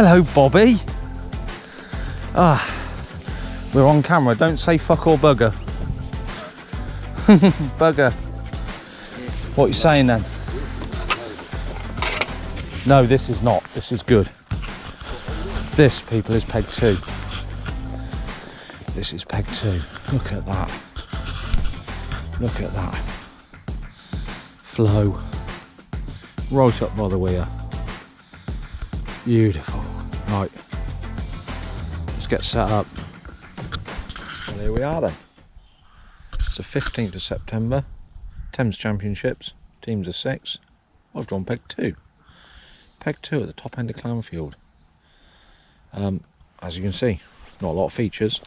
Hello, Bobby. We're on camera. Don't say fuck or bugger. Bugger. What are you saying then? No, this is not. This is good. This, people, is peg 2. This is peg 2. Look at that. Look at that. Flow. Right up by the weir. Beautiful. Right. Let's get set up. Well, here we are then. It's the 15th of September. Thames Championships. Teams of 6. I've drawn peg 2. Peg 2 at the top end of Clanfield. As you can see, not a lot of features.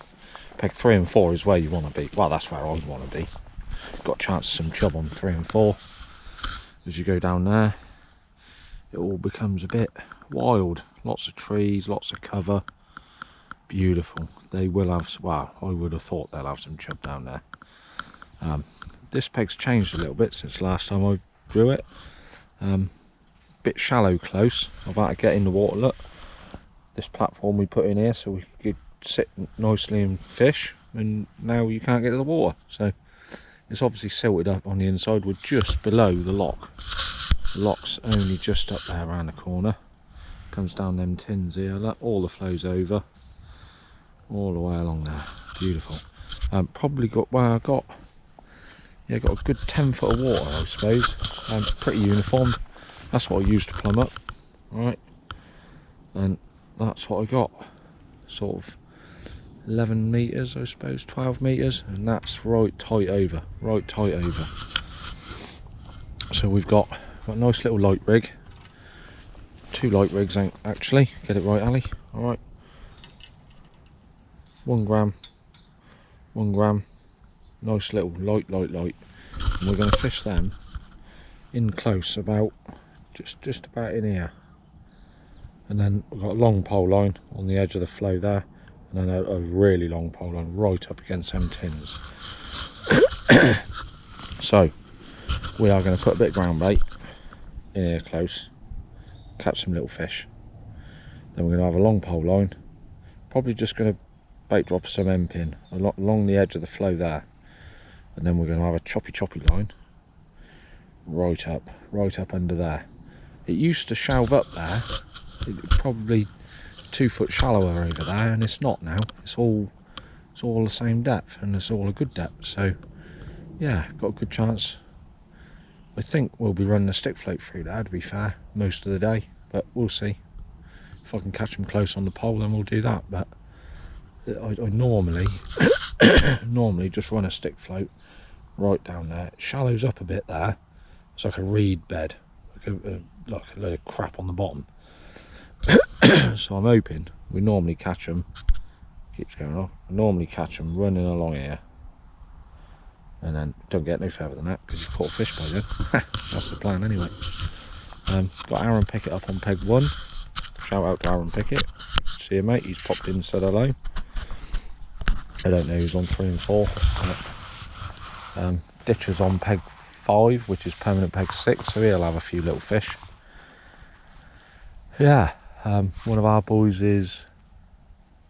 Peg 3 and 4 is where you want to be. Well, that's where I want to be. Got a chance of some chub on 3 and 4. As you go down there, it all becomes a bit wild. Lots of trees, lots of cover. Beautiful. They will have, well, I would have thought they'll have some chub down there. This peg's changed a little bit since last time I drew it. Bit shallow close. I've had to get in the water. Look, this platform we put in here so we could sit nicely and fish, and now you can't get to the water, so it's obviously silted up on the inside. We're just below the lock. The lock's only just up there around the corner. Comes down them tins here. Look, all the flow's over all the way along there. Beautiful. Probably got, well, I got a good 10 foot of water, I suppose. Pretty uniform. That's what I used to plumb up, right? And that's what I got. Sort of 11 metres, I suppose, 12 metres, and that's right tight over, So we've got a nice little light rig. 2 light rigs actually. Get it right, Ali? All right. 1 gram, 1 gram. Nice little light. And we're going to fish them in close, about just about in here. And then we've got a long pole line on the edge of the flow there, and then a really long pole line right up against them tins. So we are going to put a bit of ground bait in here close, catch some little fish. Then we're going to have a long pole line, probably just going to bait drop some end pin along the edge of the flow there, and then we're going to have a choppy line right up under there. It used to shelve up there. It's probably 2 foot shallower over there, and it's not now. It's all the same depth, and it's all a good depth. So yeah, got a good chance. I think we'll be running a stick float through there, to be fair, most of the day, but we'll see. If I can catch them close on the pole, then we'll do that. But I normally just run a stick float right down there. It shallows up a bit there. It's like a reed bed, like a load of crap on the bottom. So I'm hoping we normally catch them. Keeps going on. I normally catch them running along here, and then don't get no further than that because you've caught a fish by then. That's the plan anyway. Got Aaron Pickett up on peg 1. Shout out to Aaron Pickett. See you, mate. He's popped in and said hello. I don't know who's on 3 and 4. Ditcher's on peg 5, which is permanent peg 6, so he'll have a few little fish. Yeah, one of our boys is,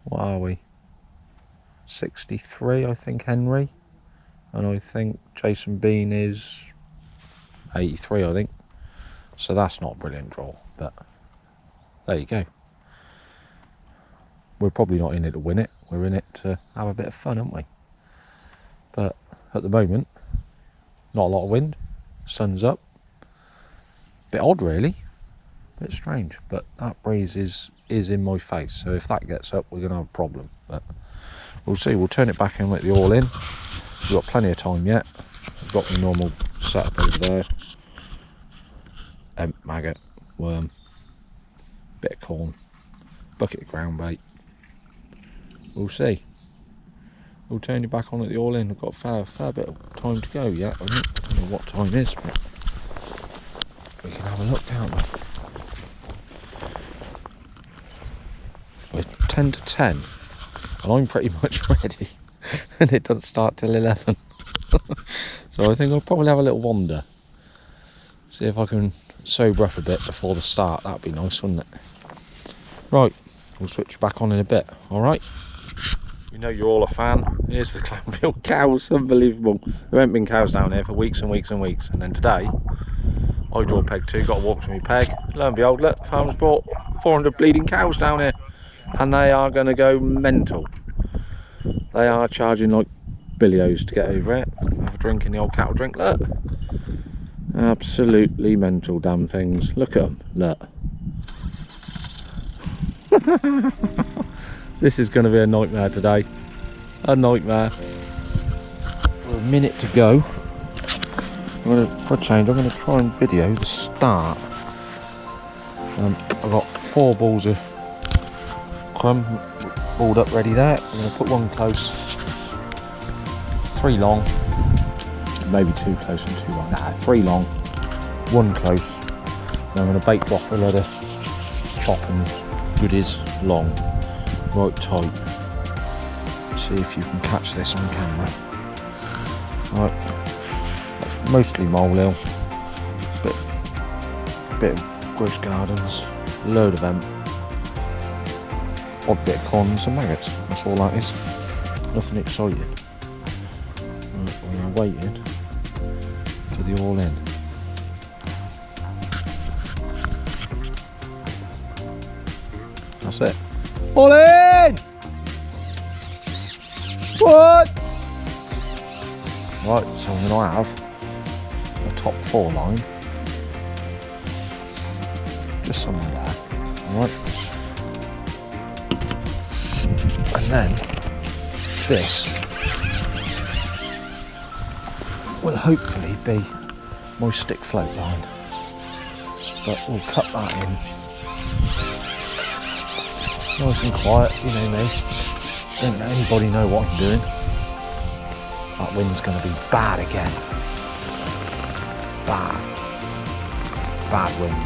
what are we? 63, I think, Henry. And I think Jason Bean is 83, I think. So that's not a brilliant draw, but there you go. We're probably not in it to win it. We're in it to have a bit of fun, aren't we? But at the moment, not a lot of wind. Sun's up. Bit odd, really. Bit strange. But that breeze is in my face. So if that gets up, we're going to have a problem. But we'll see. We'll turn it back and let the all in. We've got plenty of time yet. I've got the normal setup over there. Maggot, worm, bit of corn, bucket of ground bait. We'll see. We'll turn you back on at the all in. We've got a fair bit of time to go yet. I don't know what time it is, but we can have a look, can't we? We're 10 to 10, and I'm pretty much ready, and it doesn't start till 11. So I think I'll probably have a little wander. See if I can sober up a bit before the start. That'd be nice, wouldn't it? Right, we'll switch back on in a bit, alright? You know you're all a fan. Here's the Clanville cows, unbelievable. There haven't been cows down here for weeks and weeks and weeks. And then today, I draw peg 2, got to walk to my peg. Lo and behold, look, farmers brought 400 bleeding cows down here. And they are going to go mental. They are charging like billios to get over it. Have a drink in the old cattle drink, look. Absolutely mental damn things. Look at them, look. This is going to be a nightmare today. A nightmare. A minute to go. For a change, I'm going to try and video the start. I've got 4 balls of crumb balled up ready there. I'm going to put 1 close, 3 long, maybe 2 close and 2 long. Nah, 3 long, 1 close. Then I'm going to bake drop a load of chop and goodies long, right tight. See if you can catch this on camera. Right, that's mostly molehill, bit of gross gardens, load of them. Odd bit of corn and some maggots, that's all that is. Nothing exciting. Right, we are waiting for the all in. That's it. All in! What? Right, so I'm going to have a top 4 line. Just somewhere there. Alright. And then this will hopefully be my stick float line, but we'll cut that in nice and quiet. You know me, don't let anybody know what I'm doing. That wind's going to be bad again. Bad wind.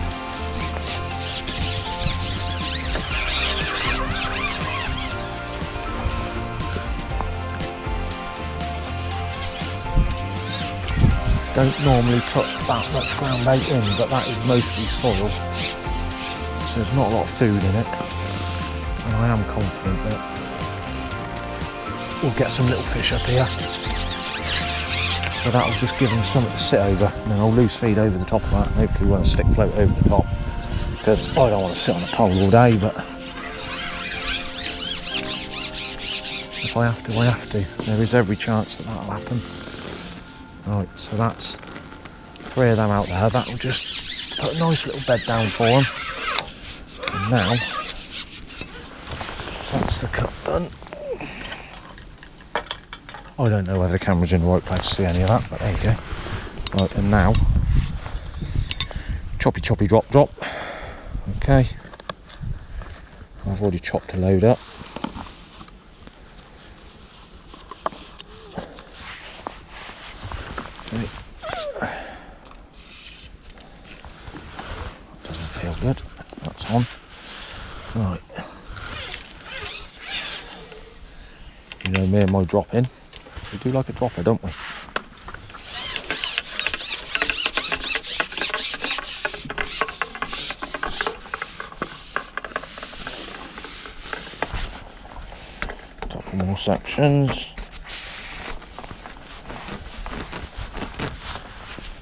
Don't normally put that much ground bait in, but that is mostly soil, so there's not a lot of food in it, and I am confident that we'll get some little fish up here. So that'll just give them something to sit over, and then I'll loose feed over the top of that, and hopefully won't stick float over the top, because I don't want to sit on a pole all day, but if I have to, I have to. There is every chance that that'll happen. Right, so that's 3 of them out there. That will just put a nice little bed down for them. And now, that's the cut done. I don't know whether the camera's in the right place to see any of that, but there you go. Right, and now, choppy drop. Okay. I've already chopped a load up. Good, that's on. Right. You know me and my dropping. We do like a dropper, don't we? Couple more sections.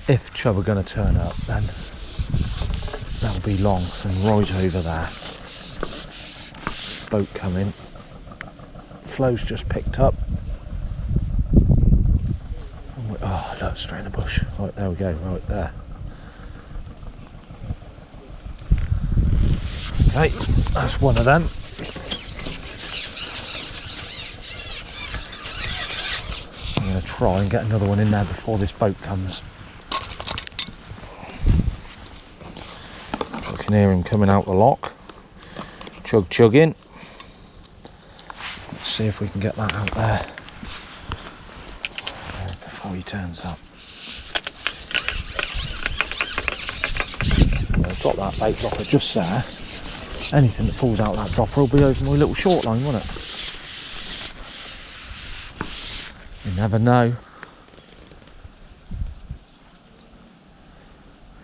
If chub are going to turn up, then that'll be long and right over there. Boat coming. Flow's just picked up. Oh, look, straight in the bush. Right, there we go, right there. Okay, that's one of them. I'm going to try and get another one in there before this boat comes. I can hear him coming out the lock. Chugging. Let's see if we can get that out there before he turns up. I've got that bait dropper just there. Anything that falls out that dropper will be over my little short line, won't it? You never know.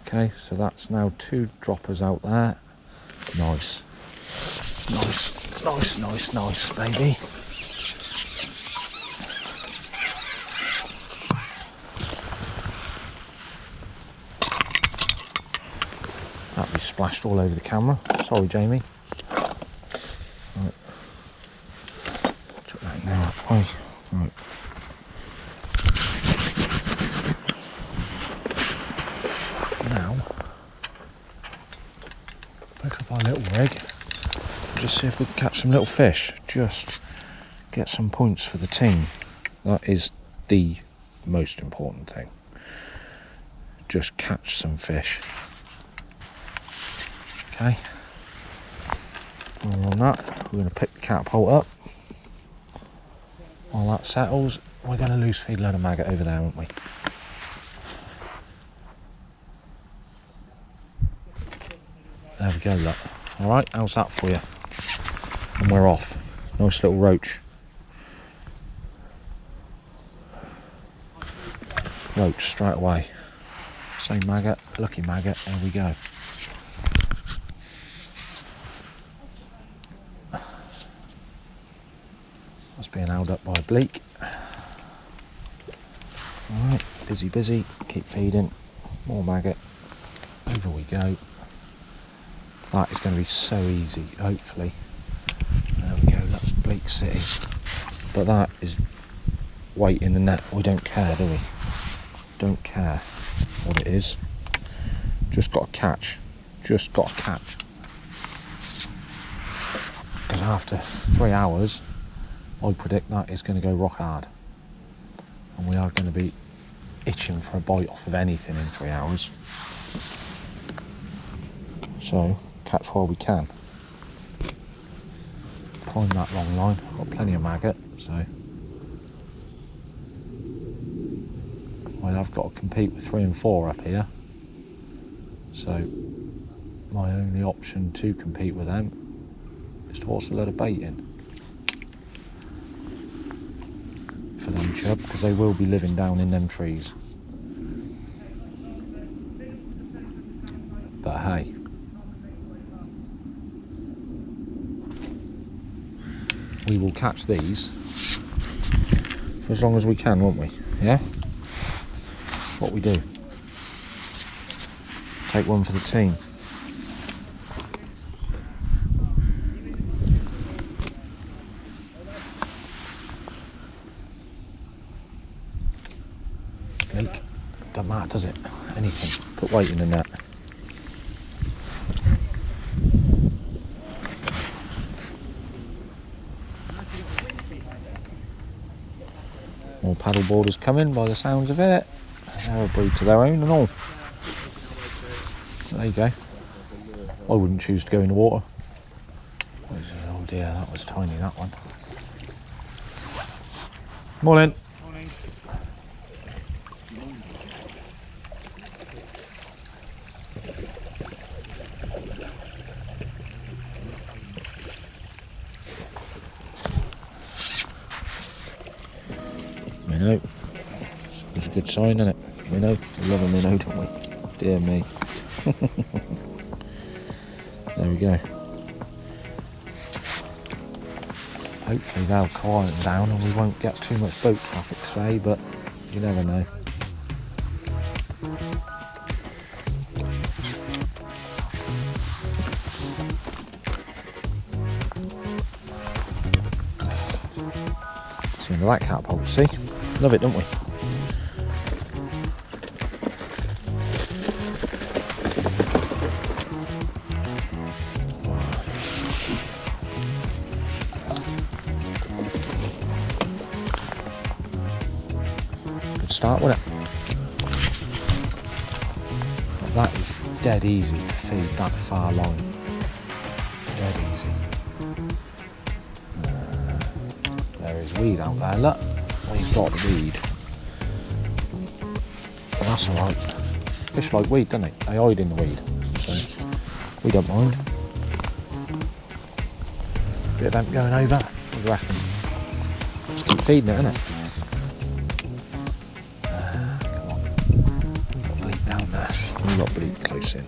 Okay, so that's now 2 droppers out there. Nice. Nice, baby. That'll be splashed all over the camera. Sorry, Jamie. Right. Chuck that now that way. Right. Now, pick up our little rig. Just see if we can catch some little fish. Just get some points for the team. That is the most important thing. Just catch some fish. Okay. While we're on that, we're going to pick the catapult up. While that settles, we're going to loose feed a load of maggot over there, aren't we? There we go, look. Alright, how's that for you? And we're off. Nice little roach. Roach straight away. Same maggot, lucky maggot, there we go. That's being held up by a bleak. Alright, busy, keep feeding. More maggot. Over we go. That is going to be so easy, hopefully. There we go, that's Bleak City. But that is weight in the net. We don't care, do we? Don't care what it is. Just got to catch. Just got to catch. Because after 3 hours, I predict that is going to go rock hard. And we are going to be itching for a bite off of anything in 3 hours. So, catch while we can. Prime that long line. Got plenty of maggot, so I've got to compete with 3 and 4 up here. So my only option to compete with them is to toss a load of bait in for them chub, because they will be living down in them trees. But hey, we will catch these for as long as we can, won't we? Yeah? What we do. Take one for the team. Bleak. Doesn't matter, does it? Anything. Put weight in the net. More paddle boarders coming by the sounds of it. They're a breed to their own and all. There you go. I wouldn't choose to go in the water. Oh dear, that was tiny, that one. Morning. Morning. Minnow. It's a good sign, isn't it? Minnow. We love a minnow, don't we? Dear me. There we go. Hopefully they'll quieten down and we won't get too much boat traffic today, but you never know. See the that catapult, see? Love it, don't we? Start with it. But that is dead easy to feed that far line. Dead easy. There is weed out there, look. We've got weed. But that's alright. Fish like weed, don't they? They hide in the weed. So we don't mind. Bit of them going over. What do you reckon? Just keep feeding it, innit? We've got bleak close in.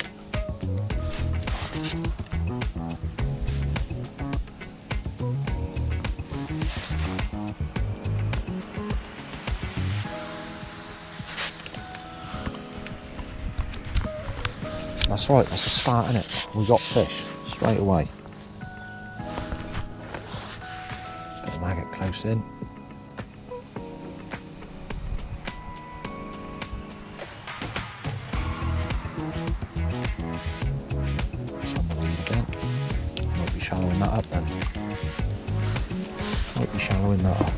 That's right, that's a start, isn't it? We got fish straight away. Bit of maggot close in. It's on the weed again. Might be shallowing that up then. Might be shallowing that up.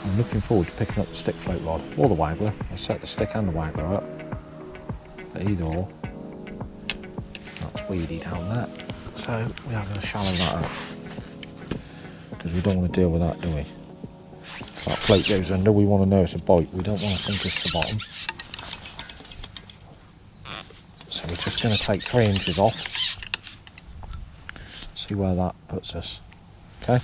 I'm looking forward to picking up the stick float rod or the waggler. I set the stick and the waggler up. But either or. That's weedy down there. So we are going to shallow that up. Because we don't want to deal with that, do we? If that float goes under, we want to know it's a bite. We don't want to think it's the bottom. So we're just going to take 3 inches off. See where that puts us. Okay?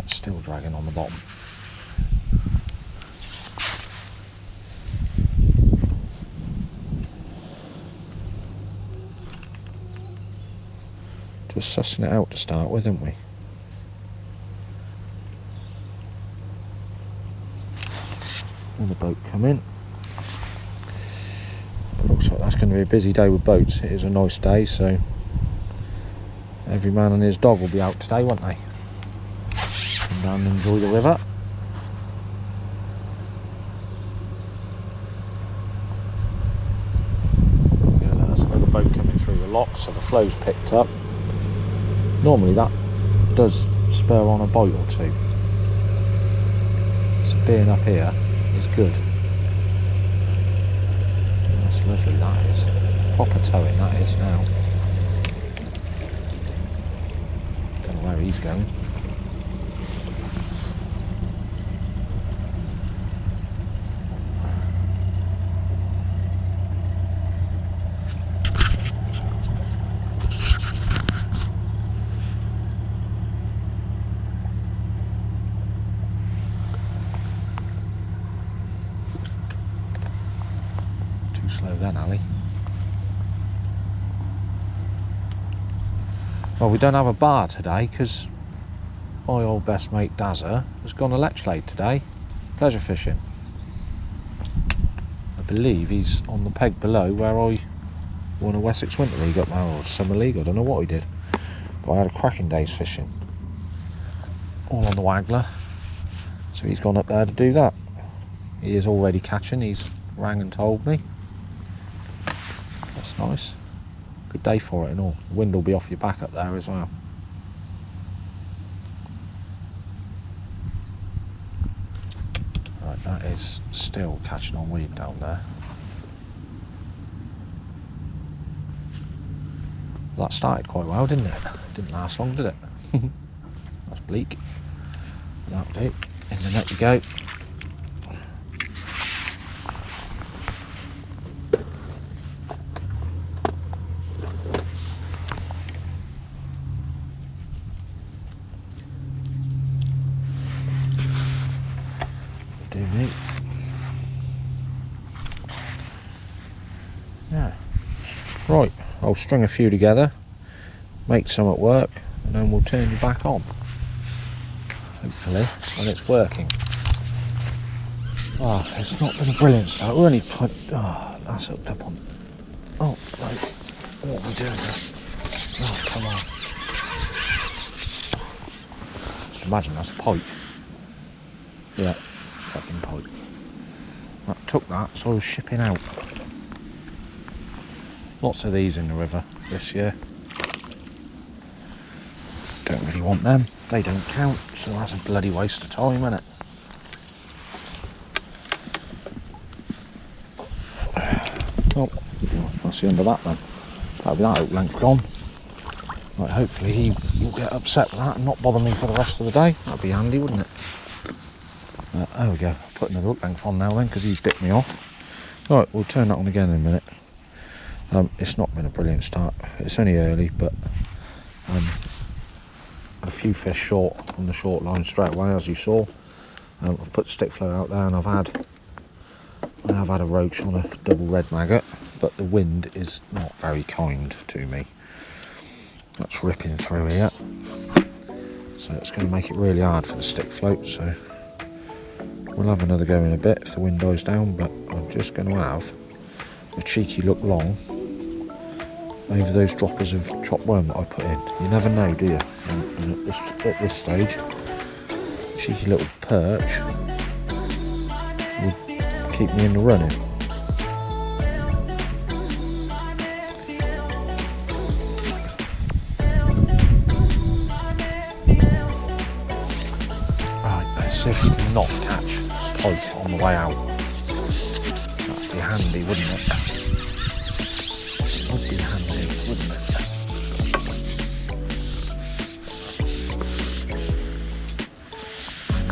Still dragging on the bottom. Just sussing it out to start with, haven't we? Another boat come in. It looks like that's going to be a busy day with boats. It is a nice day, so every man and his dog will be out today, won't they? Come down and enjoy the river. Yeah, there's another boat coming through the lock, so the flow's picked up. Normally that does spur on a bite or two. So being up here is good. That's lovely, that is. Proper towing that is now. Don't know where he's going. Slow then, Ali. Well, we don't have a bar today because my old best mate Dazza has gone electrolyte today, pleasure fishing. I believe he's on the peg below where I won a Wessex Winter League up there, or Summer League, I don't know what he did. But I had a cracking day's fishing. All on the waggler. So he's gone up there to do that. He is already catching, he's rang and told me. That's nice. Good day for it and all. The wind will be off your back up there as well. Right, that is still catching on weed down there. That started quite well, didn't it? Didn't last long, did it? That's bleak. That'll do. In the net you go. Do me. Yeah. Right, I'll string a few together, make some at work, and then we'll turn you back on. Hopefully, when it's working. Oh, it's not been a brilliant start. We're only that's hooked up on. Oh, right. What are we doing now? Oh, come on. Just imagine that's a pipe. Yeah, fucking pipe. That took that, so I was shipping out. Lots of these in the river this year. Don't really want them. They don't count, so that's a bloody waste of time, isn't it? Oh, that's the end of that then. That'll be that hook length gone. Right, hopefully he'll get upset with that and not bother me for the rest of the day. That'd be handy, wouldn't it? There we go. Put another hook length on now then, because he's bit me off. Right, we'll turn that on again in a minute. It's not been a brilliant start. It's only early, but a few fish short on the short line straight away, as you saw. I've put the stick float out there, and I have had a roach on a double red maggot, but the wind is not very kind to me. That's ripping through here, so it's going to make it really hard for the stick float. So we'll have another go in a bit if the wind dies down, but I'm just going to have a cheeky look long over those droppers of chopped worm that I put in. You never know, do you? And at this stage, cheeky little perch would keep me in the running. Right, let's see if we can not catch pike on the way out. That'd be handy, wouldn't it? Would be handy, wouldn't it?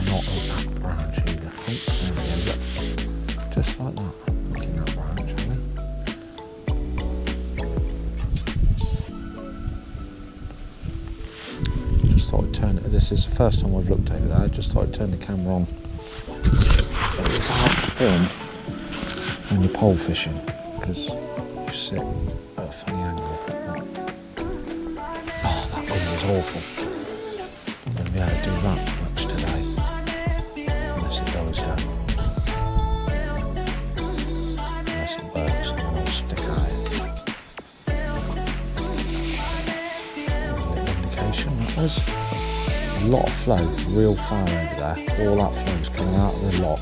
Not on that branch either. Oh, there we go. Just like that. Look in that branch, haven't we? Just thought I'd turn it. This is the first time I've looked over there. I just thought I'd turn the camera on. It's hard to film when you're pole fishing because you sit at a funny angle. Oh, that wind is awful. I'm going to be able to do that much today unless it goes down. Unless it works, and then I'll stick at it. A little indication that was a lot of flow, real far over there. All that flow is coming out of the lock,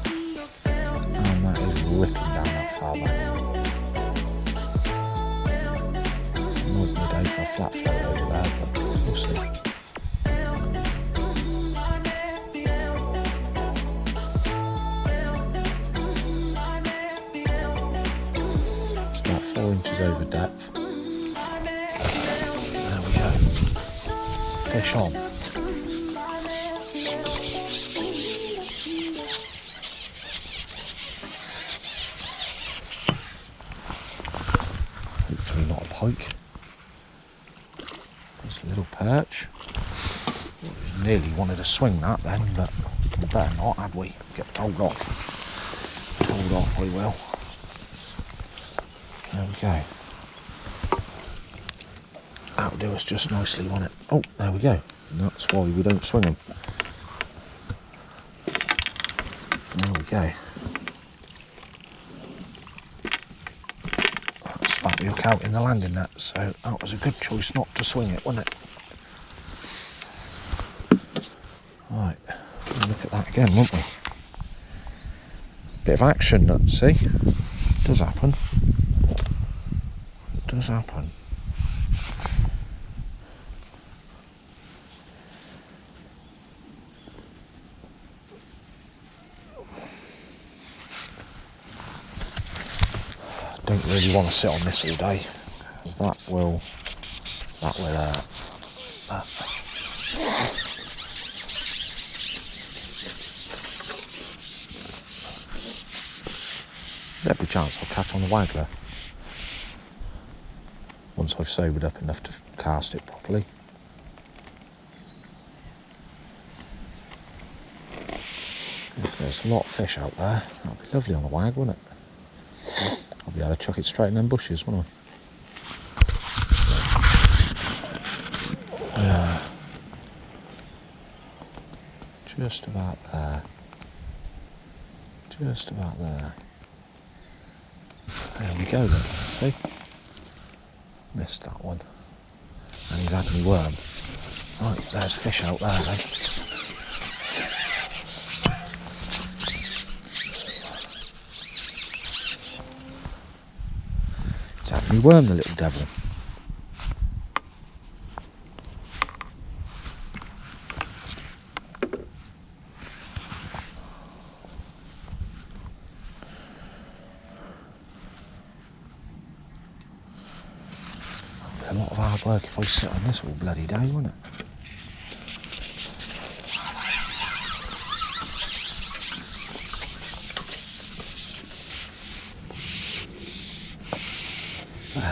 and that is ripping down that far back. Might be a day for a flat float over there, but we'll see. It's about 4 inches over depth. There we go. Fish on. Hopefully not a pike. There's a little perch. Nearly wanted to swing that then, but we better not, had we? Get told off. Told off we will. There we go. That'll do us just nicely, won't it? Oh, there we go. And that's why we don't swing them. There we go. Spat the hook out in the landing net, so that was a good choice not to swing it, wasn't it? Right, we'll look at that again, won't we? Bit of action, let's see. It does happen. It does happen. Don't really want to sit on this all day, because that will there's every chance I'll catch on the waggler once I've sobered up enough to cast it properly. If there's a lot of fish out there, that'd be lovely on a wag, wouldn't it? I'll be able to chuck it straight in them bushes, won't I? Yeah. Just about there. Just about there. There we go then, see? Missed that one. And he's had me worm. Right, there's fish out there then. He's had me worm, the little devil. A lot of hard work if I sit on this all bloody day, wouldn't it?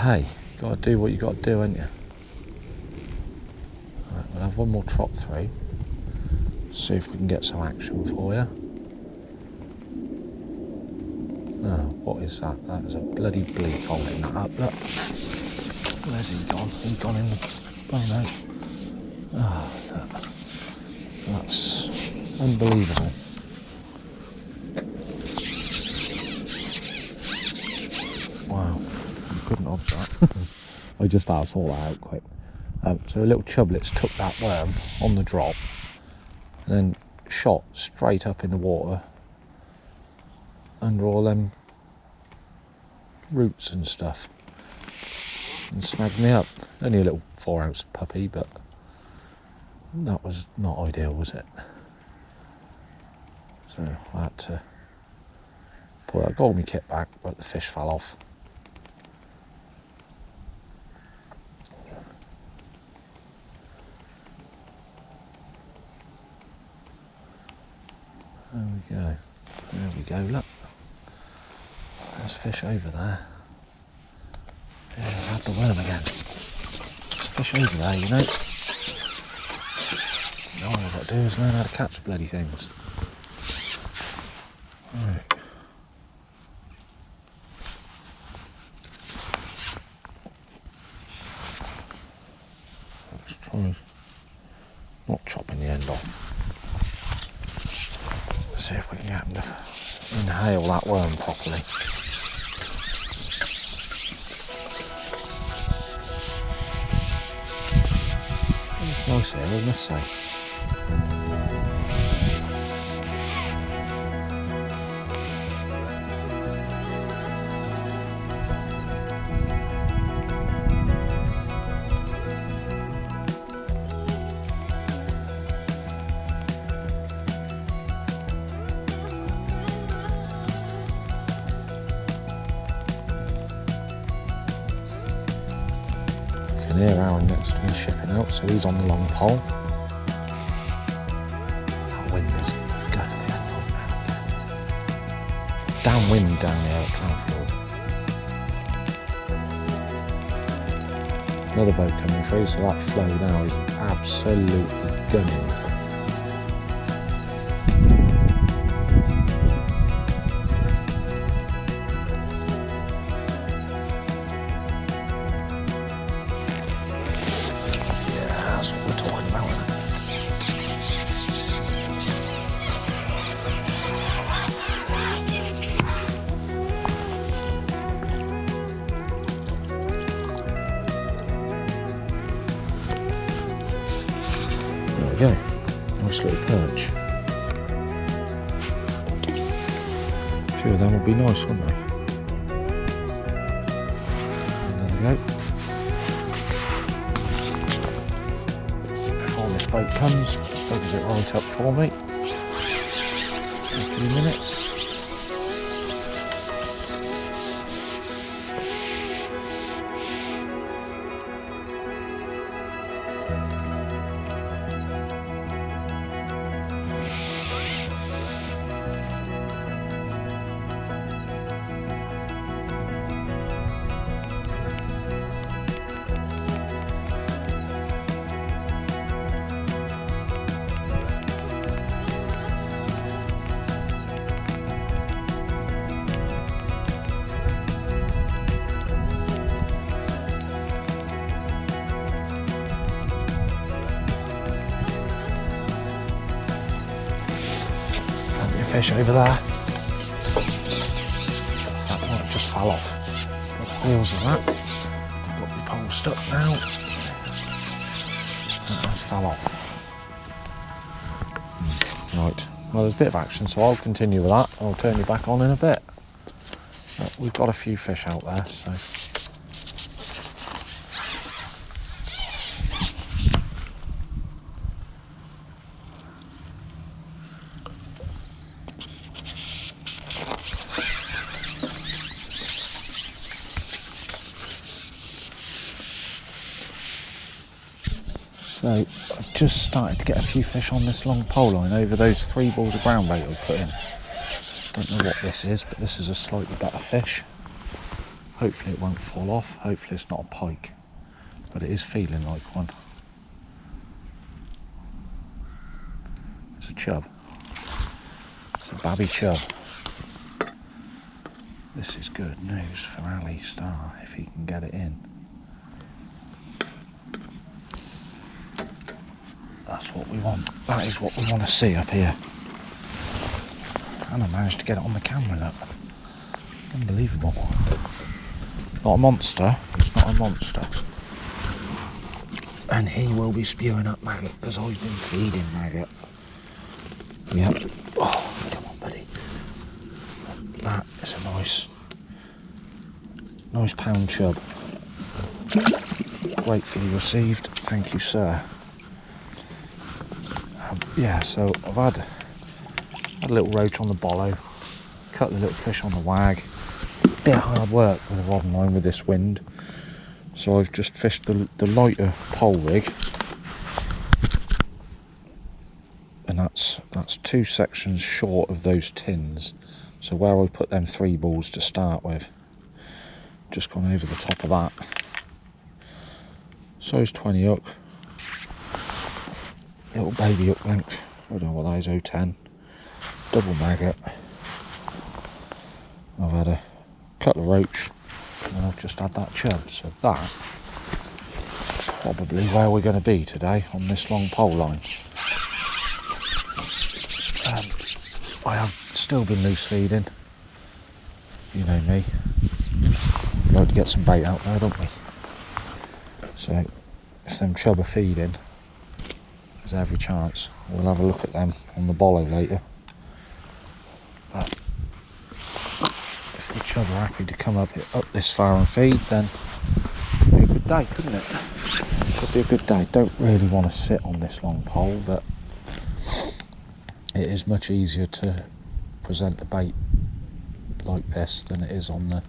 hey, you got to do what you got to do, ain't you? Right, we'll have one more trot through. See if we can get some action for you. Oh, what is that? That is a bloody bleak holding that up. Look. Where's he gone? He's gone in the... Oh no. Oh, look. That's unbelievable. Wow. You couldn't have that. I just had to sort that out quick. So the little chublets took that worm on the drop and then shot straight up in the water under all them roots and stuff and snagged me up. Only a little 4-ounce puppy, but that was not ideal, was it? So I had to pull that gold me kit back, but the fish fell off. There we go, look. There's fish over there. Yeah, I've had the worm again. There's fish over there, you know. All I've got to do is learn how to catch bloody things. Right. Let's try not chopping the end off. See if we can get them to inhale that worm properly. It's nice here, I must say. Here, Aaron next to me shipping out, so he's on the long pole. That wind is going to be a nightmare again. Downwind down there at Cloudfield. Another boat coming through, so that flow now is absolutely gunning for. Go. Nice little perch. A few of them would be nice, wouldn't they? There we go. Before this boat comes, focus it right up for me. In a few minutes. Fish over there. That one just fell off. Got the wheels of that. Got the pole stuck now. That just fell off. Right. Well, there's a bit of action, so I'll continue with that. I'll turn you back on in a bit. But we've got a few fish out there, so. So I've just started to get a few fish on this long pole line over those 3 balls of ground bait I put in. Don't know what this is, but this is a slightly better fish. Hopefully it won't fall off. Hopefully it's not a pike, but it is feeling like one. It's a chub. It's a babby chub. This is good news for Ali Star if he can get it in. That's what we want. That is what we want to see up here. And I managed to get it on the camera, look. Unbelievable. Not a monster. It's not a monster. And he will be spewing up maggot because I've been feeding maggot. Yep. Oh, come on, buddy. That is a nice pound chub. Gratefully received. Thank you, sir. Yeah, so I've had a little roach on the bollow, cut the little fish on the wag. Bit of hard work with a rod and line with this wind. So I've just fished the lighter pole rig, and that's 2 sections short of those tins. So where I put them 3 balls to start with, just gone over the top of that. Size 20 hook, little baby hook length, I don't know what that is, 010, double maggot. I've had a cut of roach, and I've just had that chub. So that's probably where we're going to be today on this long pole line. I have still been loose feeding. You know me. We like to get some bait out there, don't we? So if them chub are feeding, there's every chance we'll have a look at them on the bollow later. But if the chub are happy to come up this far and feed, then it'd be a good day, couldn't it? Could be a good day. Don't really want to sit on this long pole, but it is much easier to present the bait like this than it is on the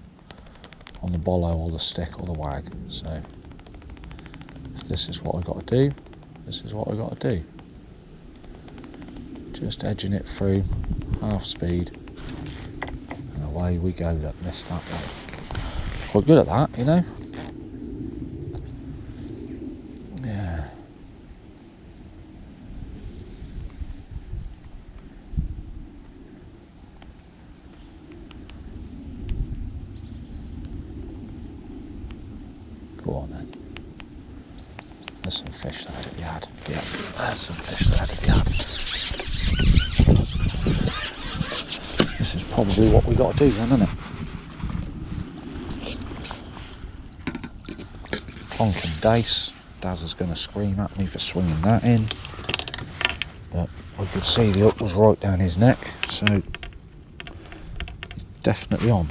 bollow or the stick or the wag. So if this is what I got to do, this is what I got to do. Just edging it through, half speed, and away we go. Look, missed that one. Quite good at that, you know. Yeah. Go on then. There's some fish there to be had. Yeah, there's some fish there to be had. This is probably what we got to do then, isn't it? Plonking dice. Daz is going to scream at me for swinging that in. But I could see the hook was right down his neck, so he's definitely on.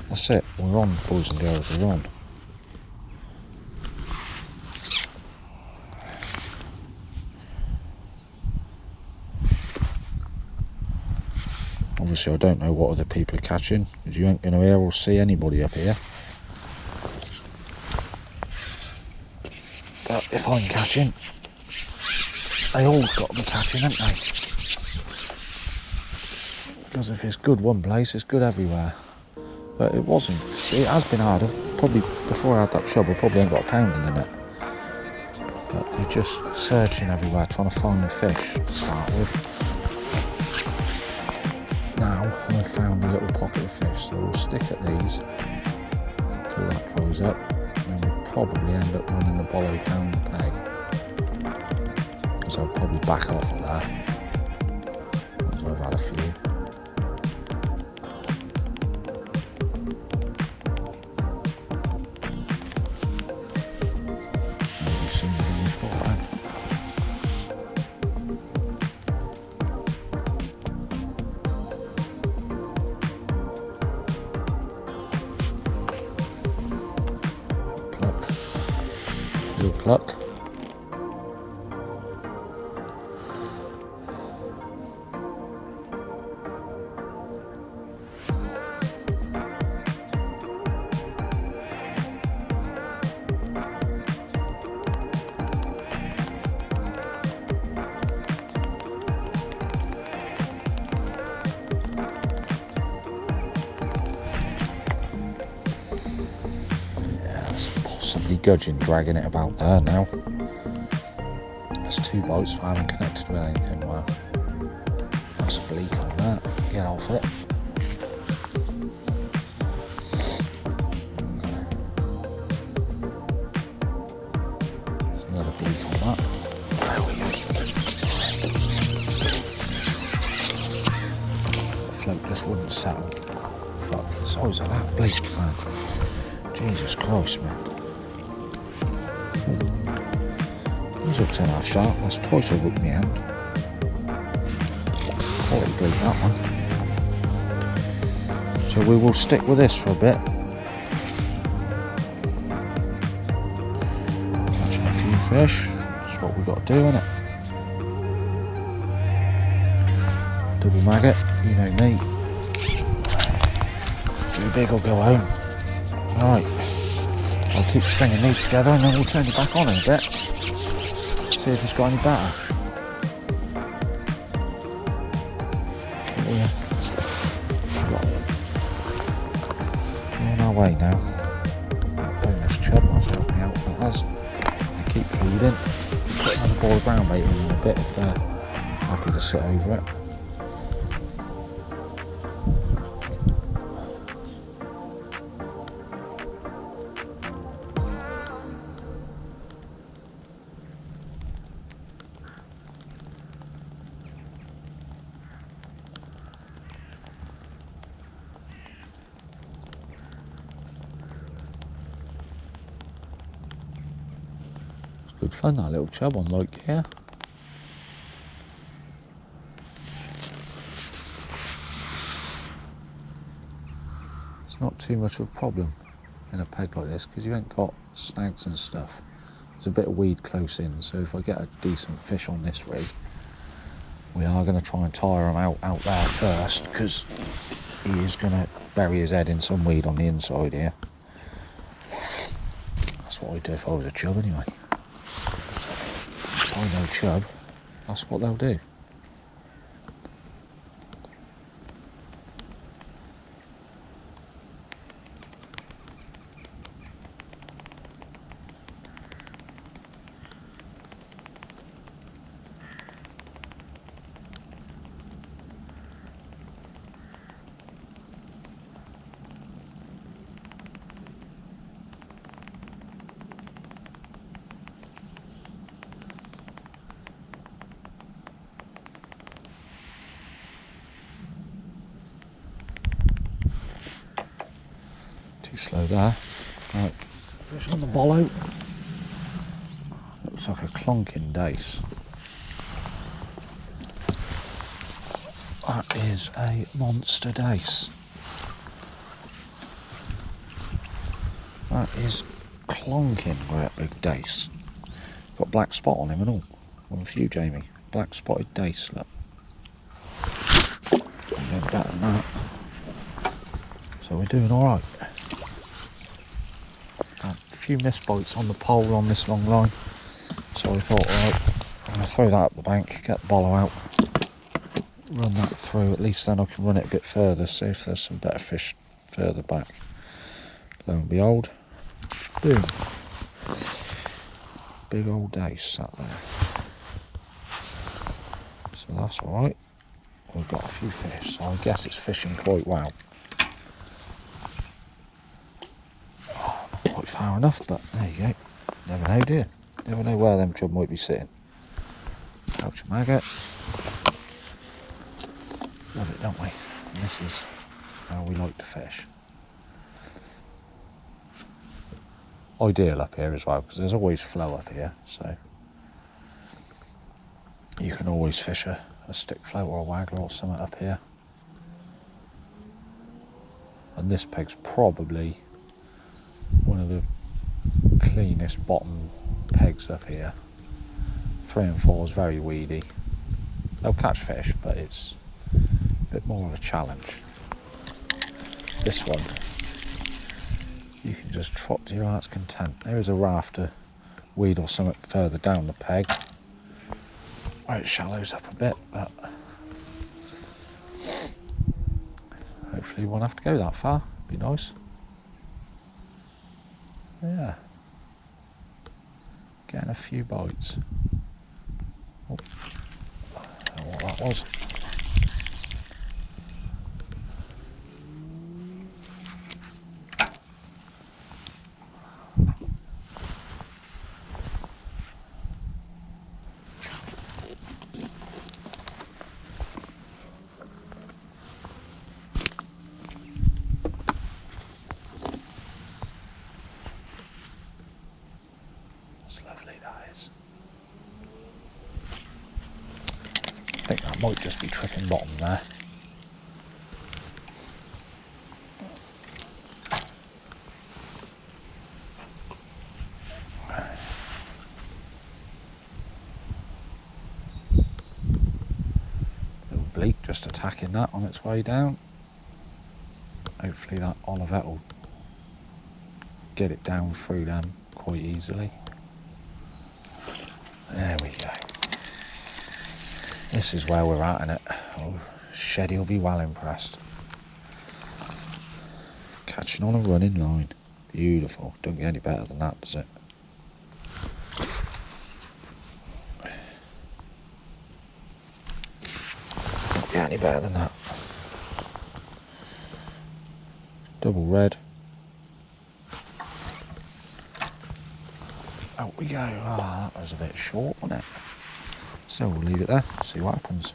That's it, we're on, boys and girls, we're on. Obviously I don't know what other people are catching, because you ain't going to hear or see anybody up here. But if I'm catching, they all got to be catching, haven't they? Because if it's good one place, it's good everywhere. But it wasn't. It has been hard. Probably before I had that chub, I probably ain't got a pounding in it. But you're just searching everywhere, trying to find fish to start with. Now I've found a little pocket of fish, so we'll stick at these till that dries up, and then we'll probably end up running the bollow down the peg, because I'll probably back off of that once I've had a few. Maybe sooner than we thought, eh? Pluck. possibly gudgeon dragging it about there now. There's 2 bites, I haven't connected with anything. Well, that's a bleak on that. Get off it. There's another bleak on that. There we go. The float just wouldn't settle. Fuck, the size of that bleak, man. Jesus Christ, man. He's hooked in half sharp. That's twice I've hooked my hand. Quality bleak, that one. So we will stick with this for a bit. Catching a few fish. That's what we've got to do, innit? Double maggot, you know me. Too big, I'll go home. Right. I'll keep stringing these together and then we'll turn it back on in a bit. See if it's got any better. We're on our way now. Bonus chub, that's helped me out with us. I keep feeding. Put another ball of ground bait in a bit if they're happy to sit over it. Good fun, that little chub on light gear. It's not too much of a problem in a peg like this because you ain't got snags and stuff. There's a bit of weed close in, so if I get a decent fish on this rig, we are going to try and tire him out there first because he is going to bury his head in some weed on the inside here. That's what I'd do if I was a chub anyway. If I know chub, that's what they'll do. Too slow there. Right, fish on the bollow. Looks like a clonking dace. That is a monster dace. That is clonking great big dace. Got black spot on him and all. One for you, Jamie. Black spotted dace, look. I'm getting better than that. So we're doing alright. A few missed bites on the pole on this long line. So I thought, right, I'm going to throw that up the bank, get the bollow out, run that through, at least then I can run it a bit further, see if there's some better fish further back. Lo and behold, boom. Big old dace sat there. So that's alright. We've got a few fish, so I guess it's fishing quite well. Oh, not quite far enough, but there you go. Never know, do you? Never know where them chub might be sitting. Couch maggot. Love it, don't we? And this is how we like to fish. Ideal up here as well, because there's always flow up here, so you can always fish a stick float or a waggler or something up here. And this peg's probably one of the cleanest bottom pegs up here. 3 and 4 is very weedy. They'll catch fish, but it's a bit more of a challenge. This one, you can just trot to your heart's content. There is a raft of weed or something further down the peg where it shallows up a bit, but hopefully we won't have to go that far. Be nice. Yeah, Getting a few bites. Oh, I don't know what that was. That's lovely, that is. I think that might just be tripping bottom there. Little bleak just attacking that on its way down. Hopefully that Olivet will get it down through them quite easily. There we go. This is where we're at in it. Oh, Sheddy will be well impressed. Catching on a running line. Beautiful. Don't get any better than that, does it? Don't get any better than that. Double red. Out we go. Ah, that was a bit short, wasn't it? So we'll leave it there, see what happens.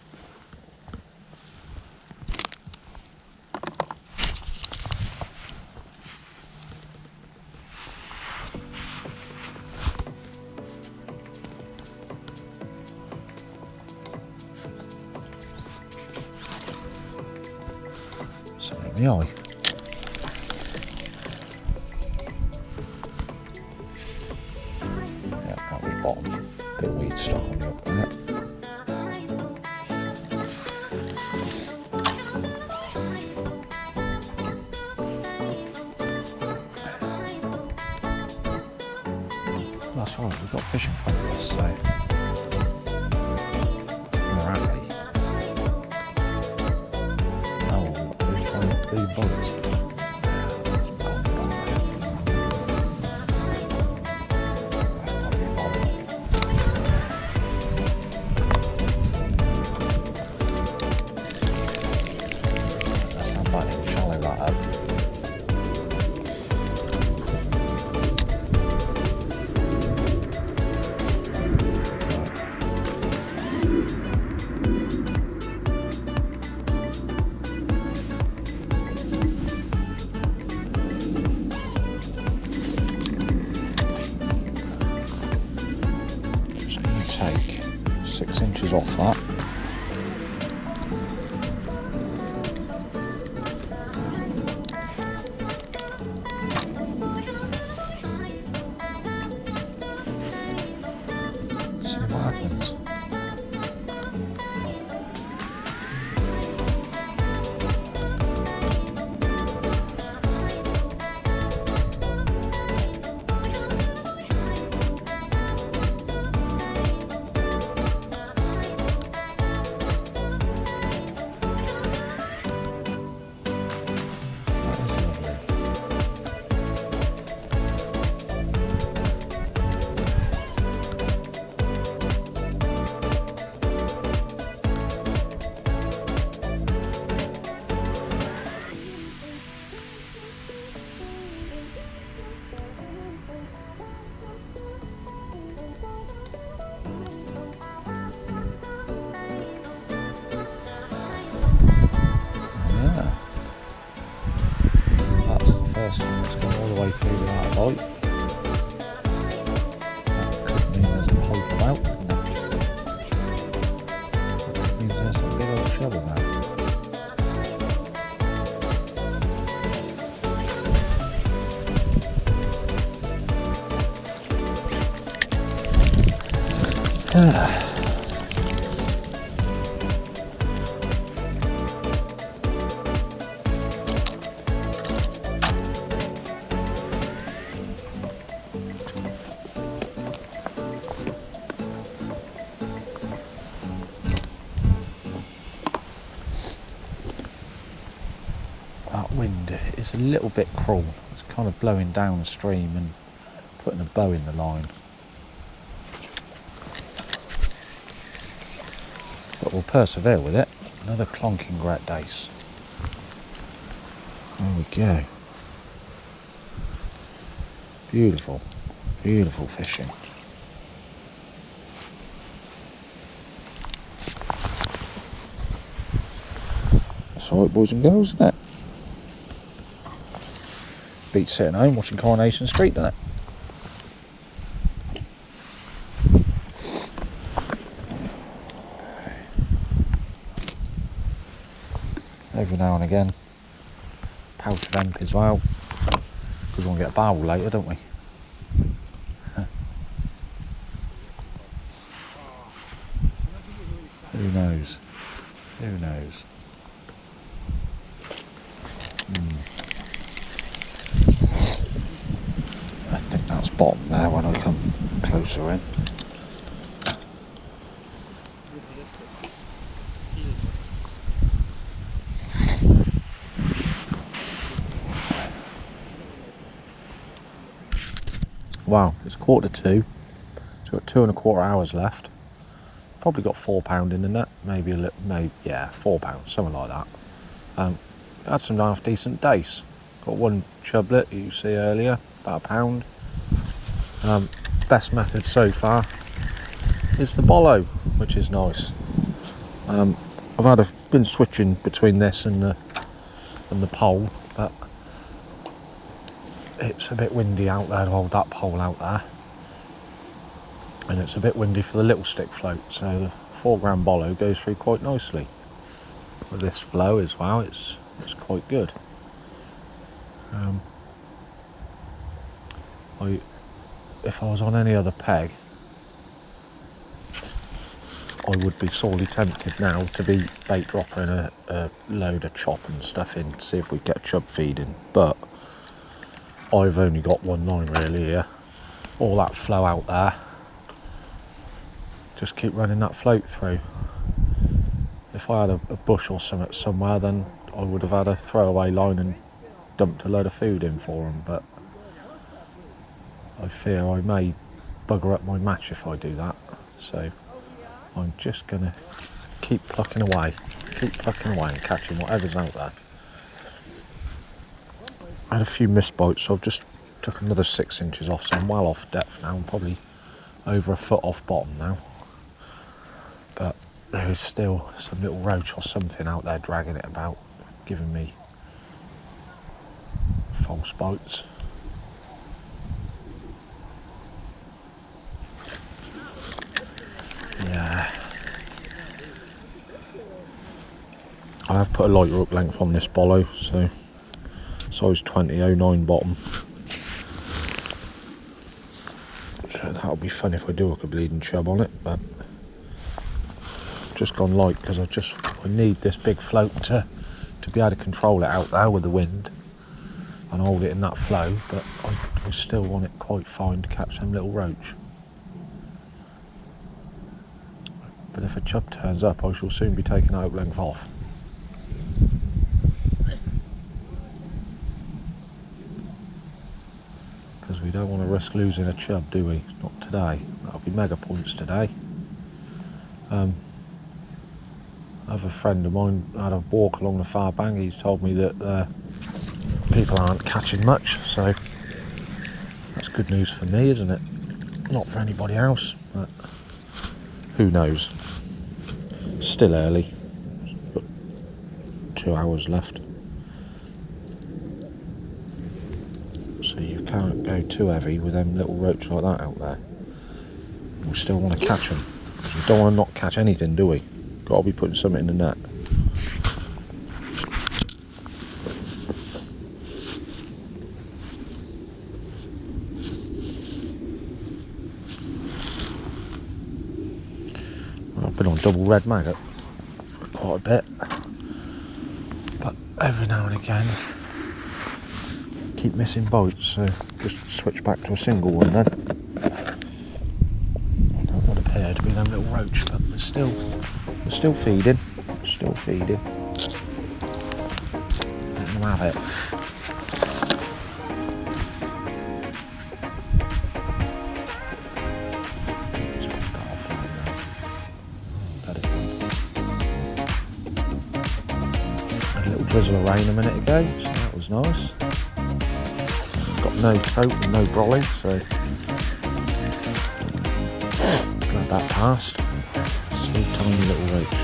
Something in the eye. Yeah, that was bottom. Bit of weed stuck on the up there. That's right, we've got fish in front of us, so we're happy. Oh, those tiny blue bullets. That sounds like it'll shallow that up. Take 6 inches off that. See what happens. First one that's gone all the way through without a bite. That could mean there's a pike about, couldn't it? That means there's a big old shovel now. That wind is a little bit cruel. It's kind of blowing downstream and putting a bow in the line. we'll persevere with it. Another clonking Gret dace. There we go. Beautiful, beautiful fishing. That's alright, boys and girls, isn't it? Beats sitting home watching Coronation Street, doesn't it? Every now and again, pouch of hemp as well, because we want to get a barrel later, don't we? Who knows? Who knows? I think that's bottom there when I come closer in. Wow, it's 1:45. It's got 2¼ hours left. Probably got £4 in the net, maybe a little, maybe yeah, £4, something like that. Had some half decent dace. Got one chublet you see earlier, about £1. Best method so far is the bollo, which is nice. I've been switching between this and the pole, but it's a bit windy out there to hold that pole out there, and it's a bit windy for the little stick float, so the 4 gram bollo goes through quite nicely. With this flow as well, it's quite good. If I was on any other peg, I would be sorely tempted now to be bait dropping a load of chop and stuff in to see if we get chub feeding, but I've only got one line really here. All that flow out there, just keep running that float through. If I had a bush or something somewhere, then I would have had a throwaway line and dumped a load of food in for them, but I fear I may bugger up my match if I do that, so I'm just going to keep plucking away and catching whatever's out there. I had a few missed bites, so I've just took another 6 inches off, so I'm well off depth now. I'm probably over a foot off bottom now, but there is still some little roach or something out there dragging it about, giving me false bites. Yeah, I have put a lighter hook length on this bollo, so size 20.09 bottom. So that'll be fun if I do hook a bleeding chub on it, but just gone light because I need this big float to be able to control it out there with the wind and hold it in that flow, but I still want it quite fine to catch them little roach. But if a chub turns up, I shall soon be taking that hook length off. Because we don't want to risk losing a chub, do we? Not today. That'll be mega points today. I have a friend of mine had a walk along the far bank. He's told me that people aren't catching much, so that's good news for me, isn't it? Not for anybody else, but who knows? Still early. Got 2 hours left. So you can't go too heavy with them little roach like that out there. We still want to catch them, because we don't want to not catch anything, do we? Got to be putting something in the net. I've been on double red maggot for quite a bit, but every now and again keep missing bites, so just switch back to a single one then. I don't want to appear to be them little roach, but they're still feeding, Let them have it. Let's put that off right now. Let it go. drizzle of rain a minute ago, so that was nice. Got no coat and no brolly, so glad that passed. Sweet tiny little roach.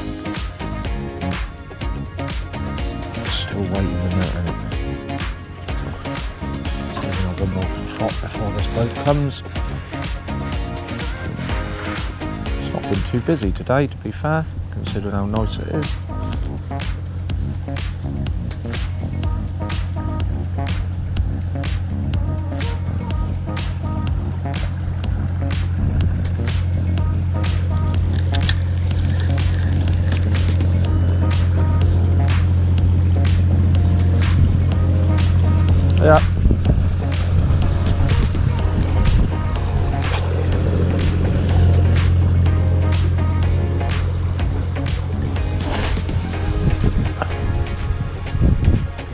Still waiting the net in it. So we're going to have one more trot before this boat comes. It's not been too busy today, to be fair, considering how nice it is. Yeah.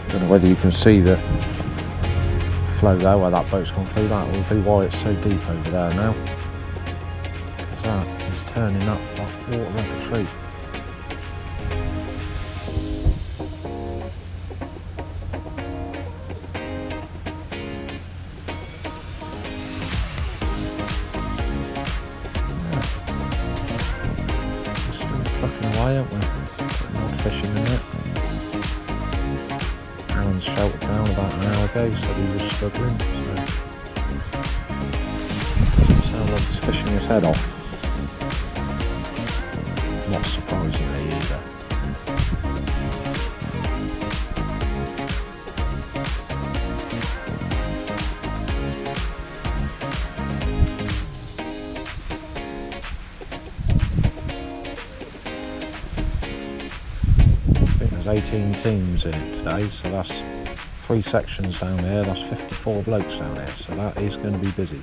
Don't know whether you can see the flow there where that boat's gone through. That will be why it's so deep over there now. Because that is turning up like water off a tree. Plucking away, aren't we? Putting odd fish in the net. Alan's shouted down about an hour ago, said he was struggling, so doesn't sound like he's fishing his head off. Not surprisingly either. There's 18 teams in it today, so that's 3 sections down there, that's 54 blokes down there, so that is going to be busy.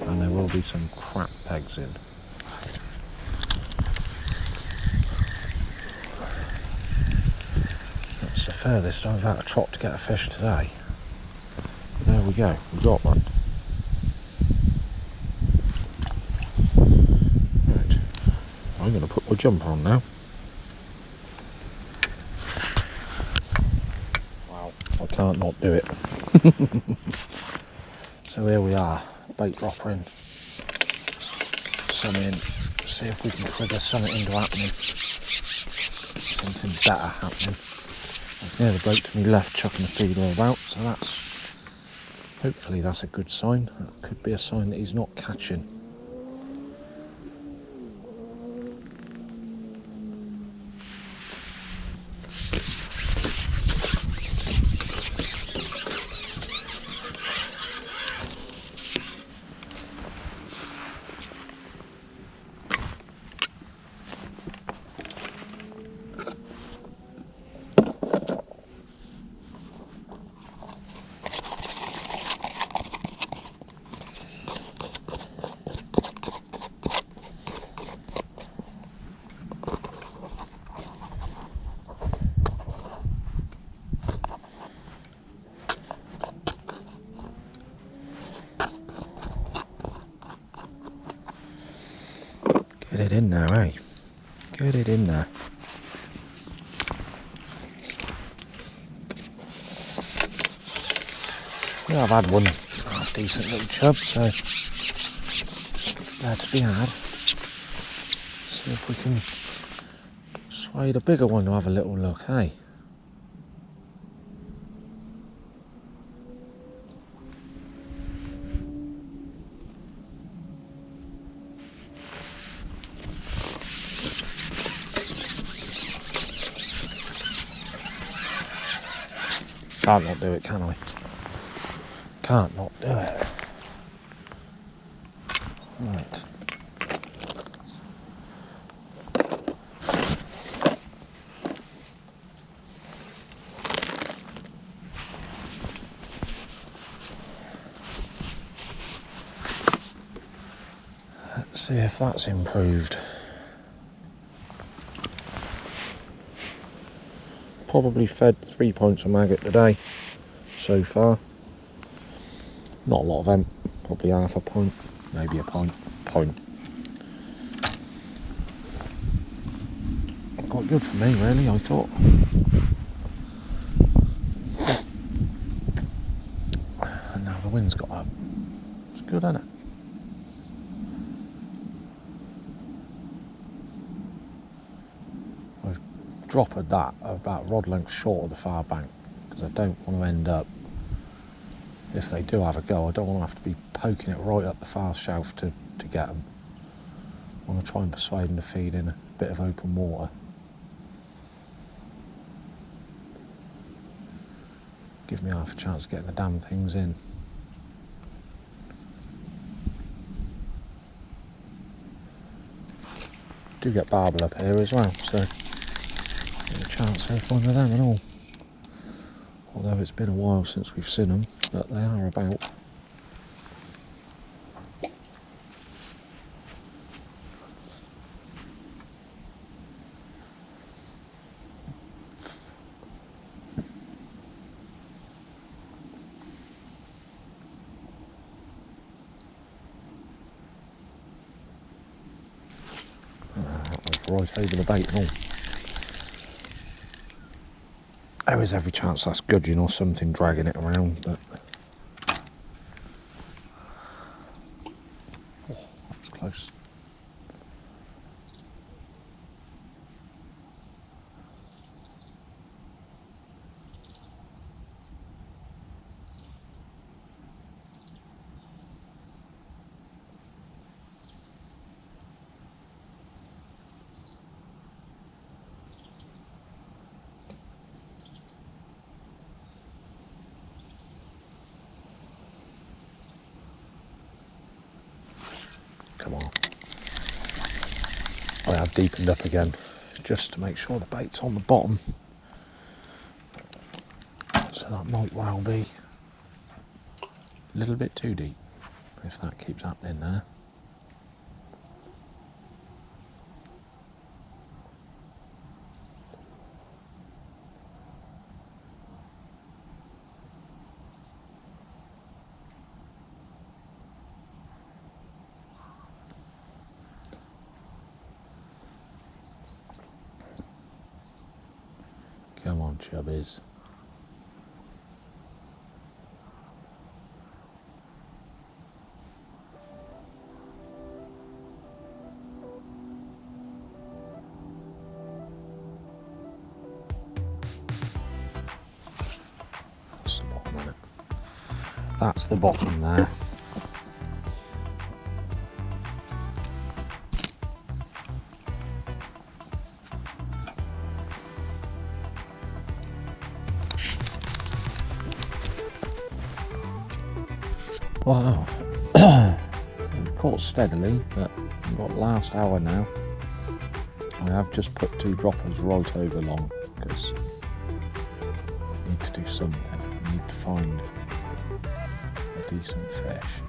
And there will be some crap pegs in. That's the furthest I've had a trot to get a fish today. There we go, we got one. Right, I'm going to put my jumper on now. I can't not do it. So here we are, bait dropper in, some in, see if we can trigger something into happening, something better happening. Yeah, the bloke to my left chucking the feeder about, so that's, hopefully that's a good sign. That could be a sign that he's not catching. Get it in there, eh? Get it in there. Yeah, I've had one decent little chub, so there to be had. See if we can sway the bigger one to have a little look, eh? Can't not do it, can I? Can't not do it. Right. Let's see if that's improved. Probably fed 3 pints of maggot today so far. Not a lot of them, probably half a pint, maybe a pint. Quite good for me really, I thought. wind's got up. It's good, isn't it? I've dropped that about a rod length short of the far bank because I don't want to end up, if they do have a go, I don't want to have to be poking it right up the far shelf to get them. I want to try and persuade them to feed in a bit of open water. Give me half a chance of getting the damn things in. Do get barbel up here as well, so get a chance of one of them and all. Although it's been a while since we've seen them, but they are about. Right over the bait and all. There is every chance that's gudgeon or something dragging it around, but oh, that was close. Come on. I have deepened up again just to make sure the bait's on the bottom. So that might well be a little bit too deep if that keeps happening there. Come on, chubbies. That's the bottom of it. That's the bottom there. Wow. Caught steadily, but we've got last hour now. I have just put 2 droppers right over long because I need to do something. I need to find a decent fish.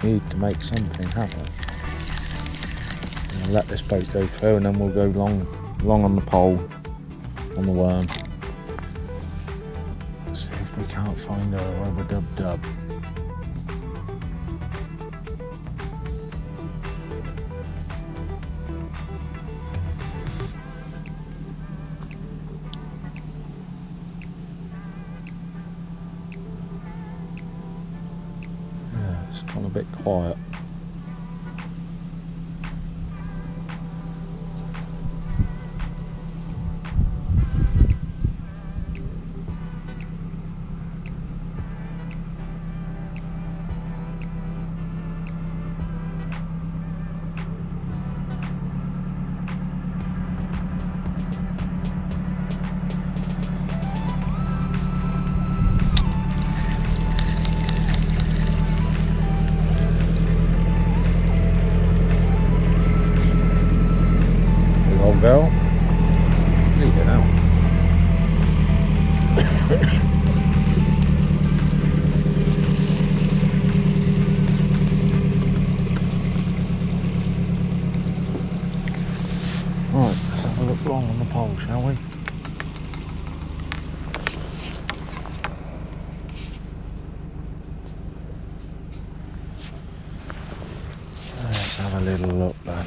Need to make something happen. I'll let this boat go through and then we'll go long on the pole, on the worm. See if we can't find a rub-a-dub-dub. Yeah, it's gone a bit quiet. Girl, leave it out. Right, let's have a look long on the pole, shall we? Let's have a little look there.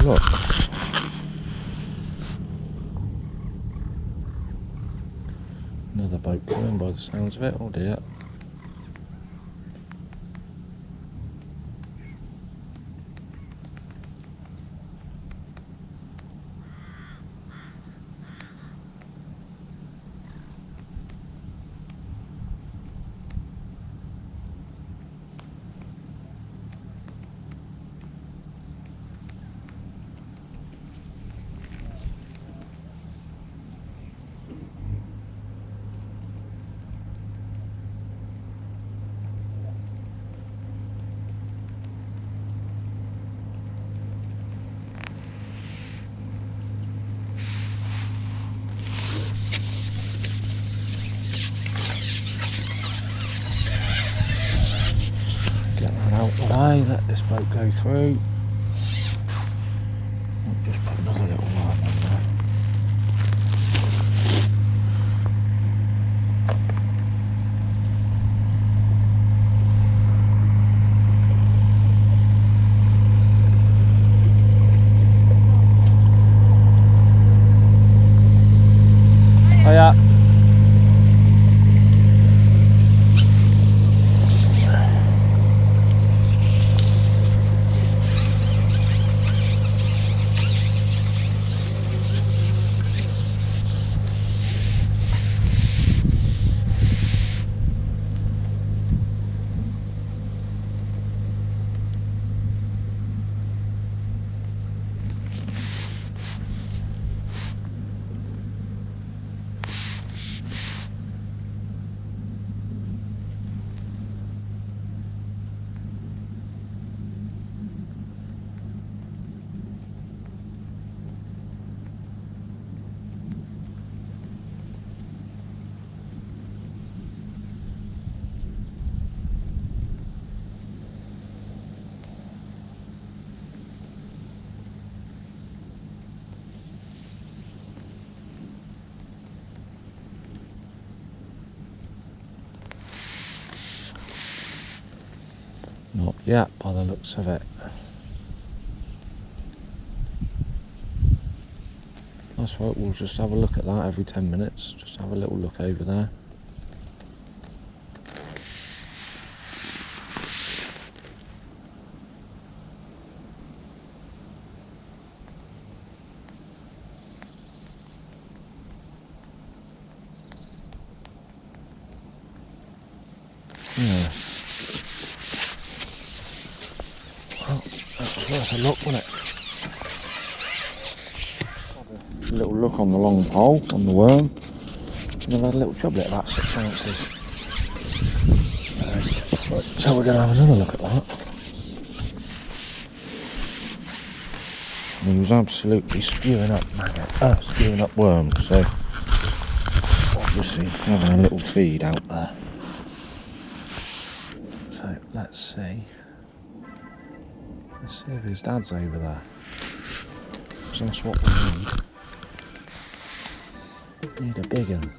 look. Another boat coming by the sounds of it. Oh dear. Get that out of the way, let this boat go through. I'll just put another little line on there. Hiya. Not yet, by the looks of it. That's right, we'll just have a look at that every 10 minutes. Just have a little look over there. Yeah. Well, that was worth a look, wasn't it? A little look on the long pole, on the worm. And I've had a little chublet, about 6 ounces. Right, so we're going to have another look at that. And he was absolutely spewing up spewing up worms, so obviously having a little feed out there. So let's see if his dad's over there, because that's what we need. Need a big one.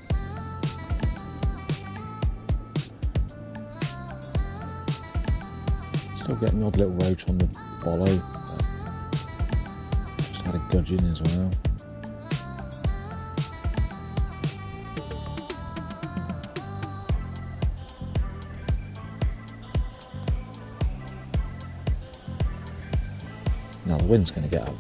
Still getting odd little roach on the bollow. Just had a gudgeon as well. Now the wind's going to get up.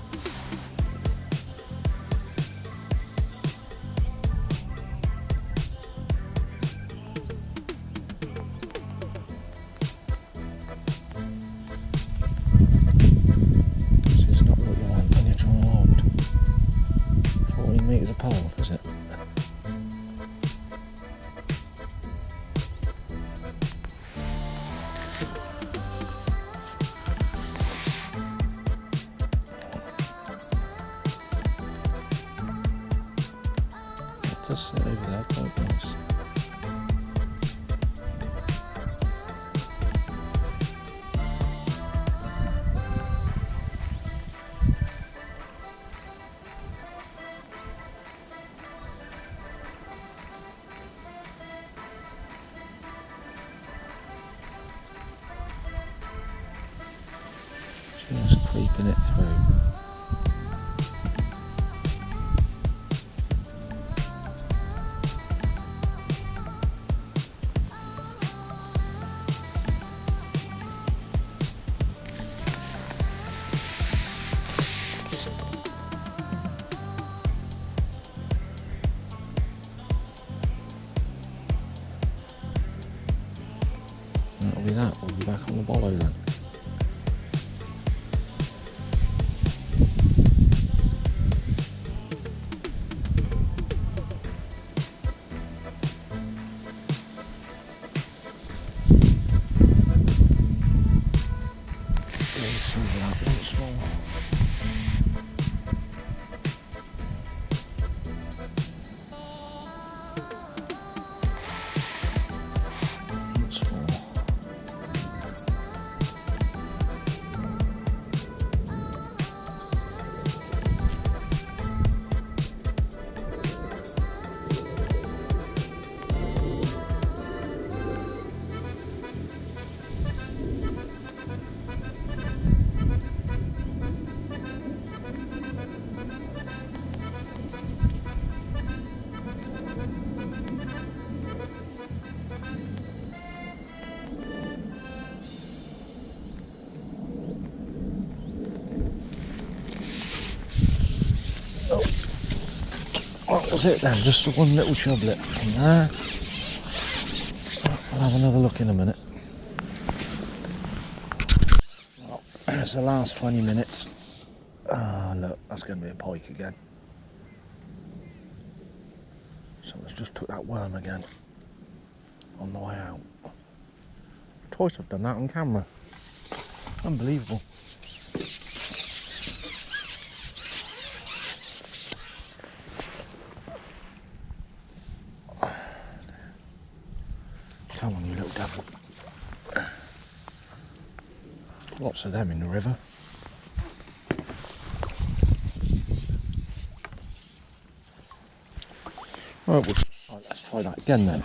This is not what you want when you're trying to hold 14 metres of pole, is it? Just sit over there, quite nice. Just creeping it through. that, we'll be back on the bollo then. What was it then? Just one little chublet from there. I'll have another look in a minute. Well, it's the last 20 minutes. Ah, look, that's going to be a pike again. Someone's just took that worm again on the way out. Twice I've done that on camera. Unbelievable. Come on, you little devil. Lots of them in the river. Right, let's try that again then.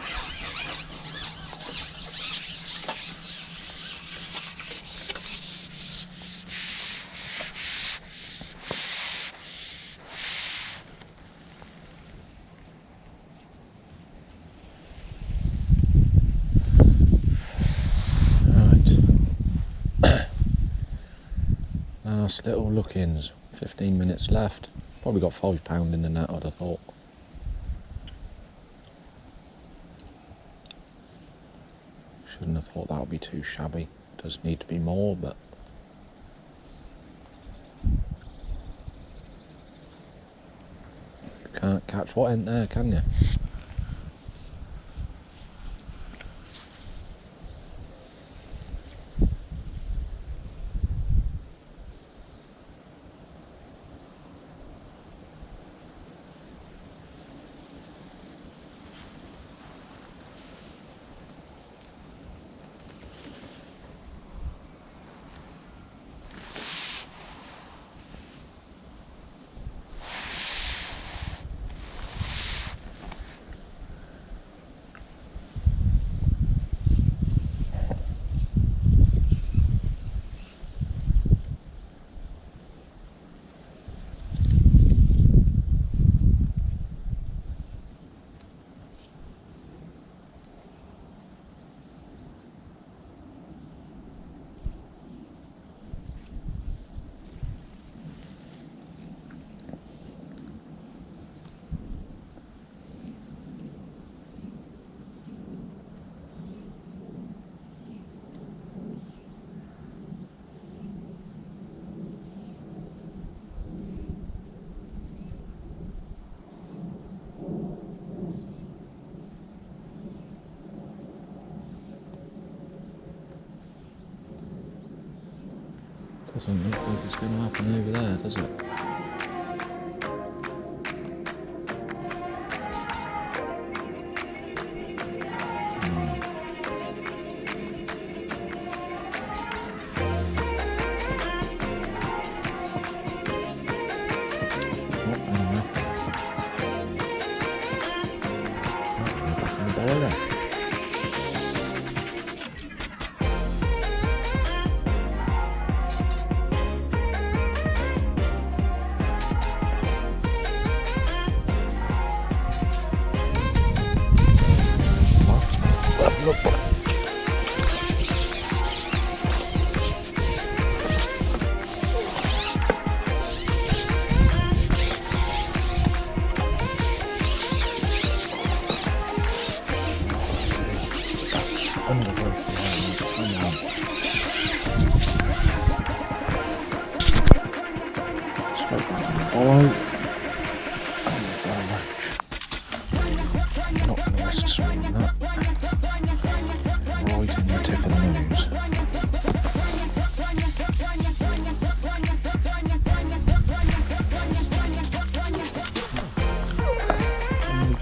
Last little look-ins, 15 minutes left. Probably got £5 in the net, I'd have thought. Shouldn't have thought that would be too shabby. Does need to be more, but you can't catch what ain't there, can you? Doesn't look like it's going to happen over there, does it?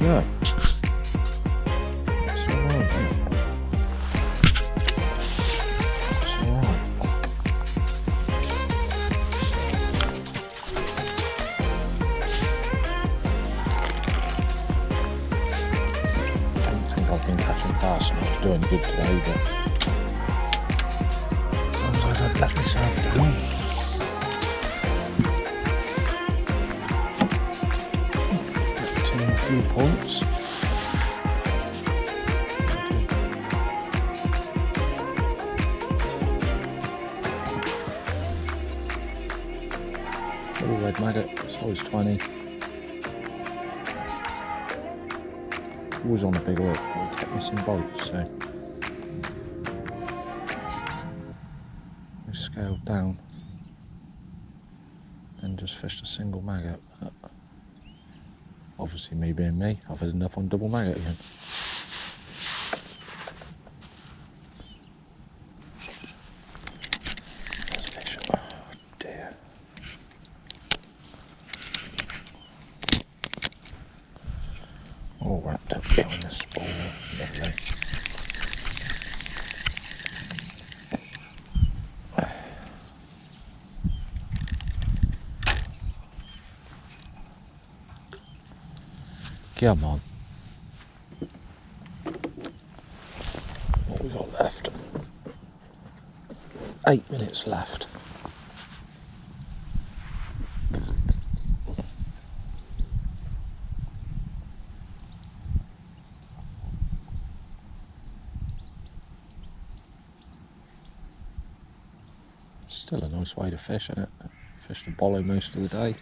Yeah. It's alright, isn't it? It's alright. I don't think I've been catching fast enough to do any good today, but as long as I don't let myself down. Getting a few points. Little red maggot, size 20. Was on a big hook, but we kept missing boats, so we scaled down and just fished a single maggot. But obviously, me being me, I've ended up on double maggot again. Let's fish. Oh dear. All wrapped up here in the spool. Lovely. Come on. What we got left? 8 minutes left. Still a nice way to fish, isn't it? Fished a bollo most of the day.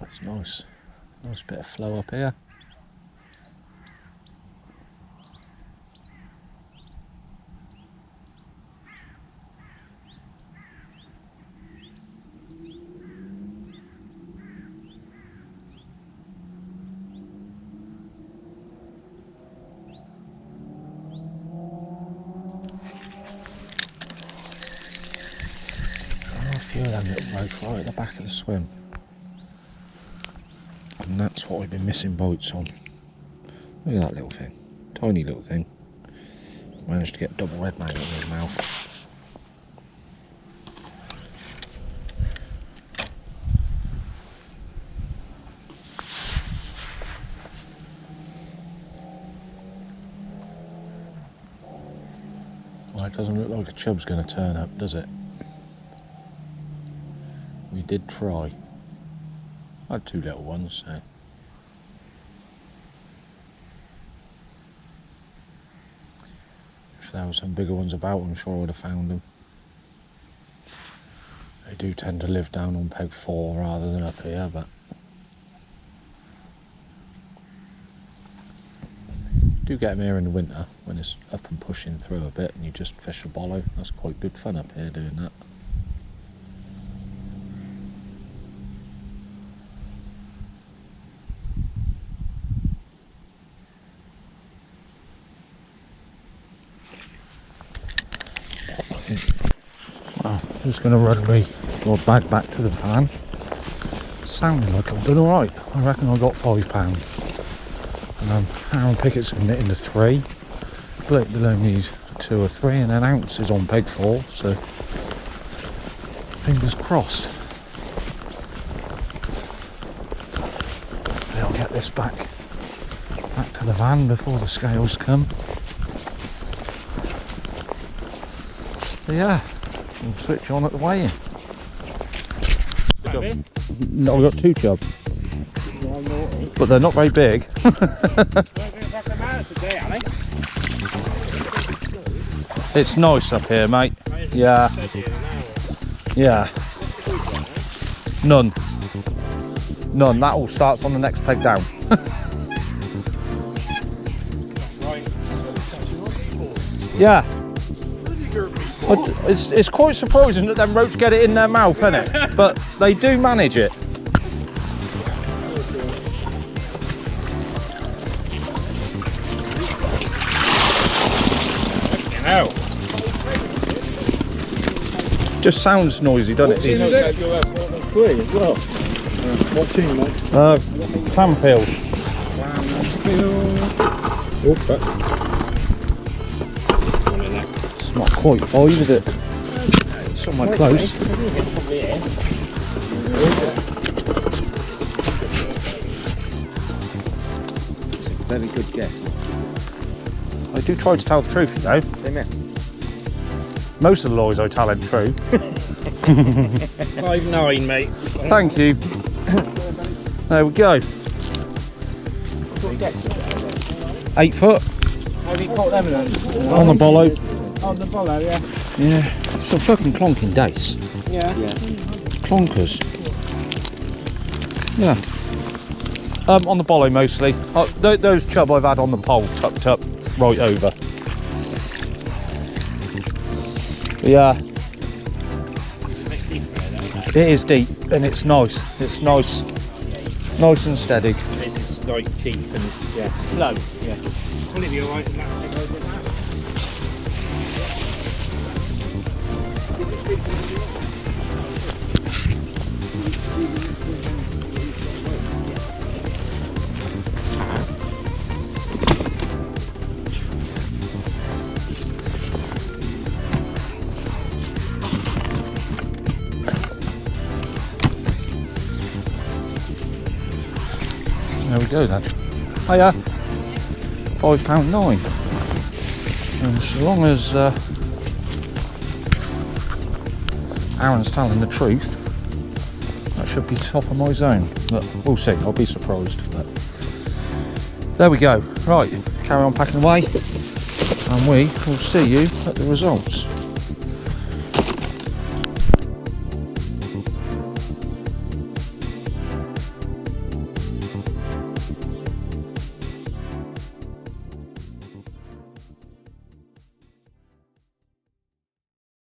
It's nice. Nice bit of flow up here. A few of them little roach right at the back of the swim. And that's what we've been missing boats on. Look at that little thing. Tiny little thing. Managed to get double red maggot in his mouth. Well, it doesn't look like a chub's going to turn up, does it? We did try. I had 2 little ones, so. If there were some bigger ones about, I'm sure I would have found them. They do tend to live down on peg 4 rather than up here, but you do get them here in the winter when it's up and pushing through a bit and you just fish a bollo. That's quite good fun up here doing that. Well, I'm just going to run my bag back to the van. Sounding like I've done alright. I reckon I got £5. Aaron Pickett's hitting the 3. Blake below me's 2 or 3, and then Ounce is on peg 4, so fingers crossed. Hopefully I'll get this back to the van before the scales come. But yeah, we'll switch on at the weigh-in. No, we've got 2 chub. But they're not very big. It's nice up here, mate. Yeah. Yeah. None. That all starts on the next peg down. Yeah. It's quite surprising that them roach get it in their mouth, isn't it? But they do manage it. Just sounds noisy, doesn't it? What tune, mate? Clamfield. Oh, but It's not quite 5, is it? Somewhere close. very good guess. I do try to tell the truth, you know. Amen. Most of the lies I tell are true. 5'9", mate. Thank you. There we go. 8 foot Have you caught them then? on the bollo. On the bollo, yeah. Yeah, some fucking clonking dates. Yeah. Clonkers. Yeah. On the bollo mostly. Those chub I've had on the pole tucked up right over. Yeah. It is deep and it's nice. It's nice. Nice and steady. This is like deep and slow. Yeah. Will it be alright in that? There we go then. Hiya. £5.9. And as long as Aaron's telling the truth, that should be top of my zone. But we'll see, I'll be surprised. But there we go. Right, carry on packing away. And we will see you at the results.